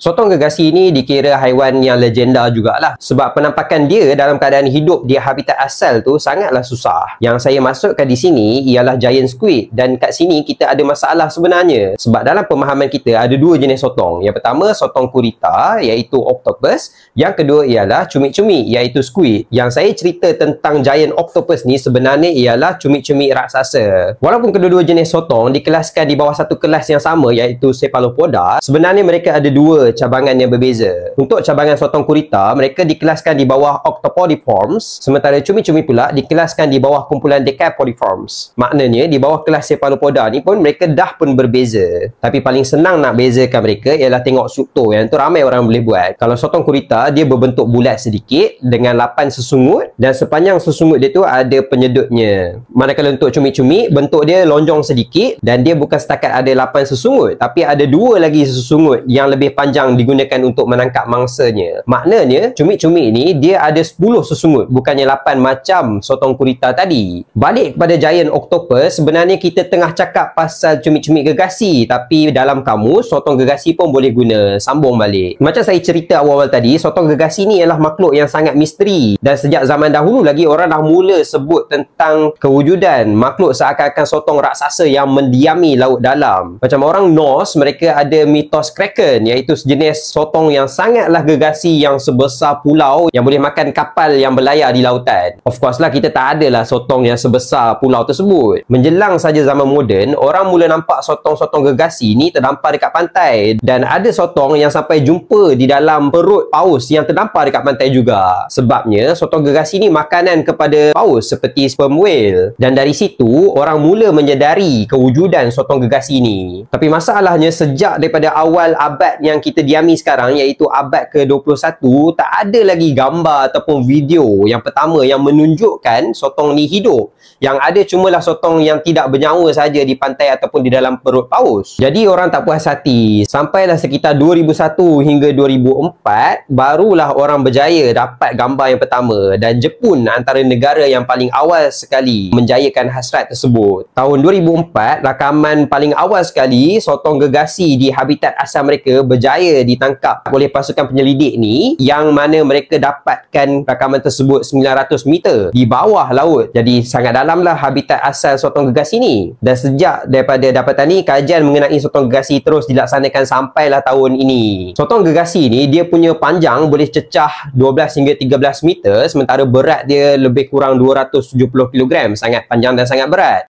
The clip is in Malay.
Sotong gergasi ni dikira haiwan yang legenda jugalah sebab penampakan dia dalam keadaan hidup di habitat asal tu sangatlah susah. Yang saya masukkan di sini ialah giant squid, dan kat sini kita ada masalah sebenarnya sebab dalam pemahaman kita ada dua jenis sotong. Yang pertama sotong gurita iaitu octopus, yang kedua ialah cumi-cumi iaitu squid. Yang saya cerita tentang giant octopus ni sebenarnya ialah cumi-cumi raksasa. Walaupun kedua-dua jenis sotong dikelaskan di bawah satu kelas yang sama iaitu cephalopoda, sebenarnya mereka ada dua cabangan yang berbeza. Untuk cabangan sotong gurita, mereka dikelaskan di bawah octopodiforms, sementara cumi-cumi pula dikelaskan di bawah kumpulan decapodiforms. Maknanya di bawah kelas cephalopoda ni pun mereka dah pun berbeza. Tapi paling senang nak bezakan mereka ialah tengok struktur, yang tu ramai orang boleh buat. Kalau sotong gurita dia berbentuk bulat sedikit dengan 8 sesungut, dan sepanjang sesungut dia tu ada penyedutnya. Manakala untuk cumi-cumi bentuk dia lonjong sedikit dan dia bukan setakat ada 8 sesungut, tapi ada dua lagi sesungut yang lebih panjang digunakan untuk menangkap mangsanya. Maknanya cumi-cumi ni dia ada 10 sesungut, bukannya 8 macam sotong gurita tadi. Balik kepada giant octopus, sebenarnya kita tengah cakap pasal cumi-cumi gergasi, tapi dalam kamus sotong gergasi pun boleh guna. Sambung balik. Macam saya cerita awal-awal tadi, sotong gergasi ni ialah makhluk yang sangat misteri, dan sejak zaman dahulu lagi orang dah mula sebut tentang kewujudan makhluk seakan-akan sotong raksasa yang mendiami laut dalam. Macam orang Norse, mereka ada mitos kraken iaitu sejenis sotong yang sangatlah gergasi yang sebesar pulau yang boleh makan kapal yang berlayar di lautan. Of course lah kita tak adalah sotong yang sebesar pulau tersebut. Menjelang saja zaman moden, orang mula nampak sotong-sotong gergasi ni terdampar dekat pantai, dan ada sotong yang sampai jumpa di dalam perut paus yang terdampar dekat pantai juga. Sebabnya sotong gergasi ni makanan kepada paus seperti sperm whale, dan dari situ orang mula menyedari kewujudan sotong gergasi ni. Tapi masalahnya sejak daripada awal abad yang kita diami sekarang iaitu abad ke-21, tak ada lagi gambar ataupun video yang pertama yang menunjukkan sotong ni hidup. Yang ada cumalah sotong yang tidak bernyawa saja di pantai ataupun di dalam perut paus. Jadi orang tak puas hati. Sampailah sekitar 2001 hingga 2004 barulah orang berjaya dapat gambar yang pertama, dan Jepun antara negara yang paling awal sekali menjayakan hasrat tersebut. Tahun 2004, rakaman paling awal sekali sotong gergasi di habitat asal mereka berjaya ditangkap oleh pasukan penyelidik ni, yang mana mereka dapatkan rakaman tersebut 900 meter di bawah laut. Jadi sangat dalamlah habitat asal sotong gergasi ni. Dan sejak daripada dapatan ni, kajian mengenai sotong gergasi terus dilaksanakan sampailah tahun ini. Sotong gergasi ni dia punya panjang boleh cecah 12 hingga 13 meter, sementara berat dia lebih kurang 270 kg. Sangat panjang dan sangat berat.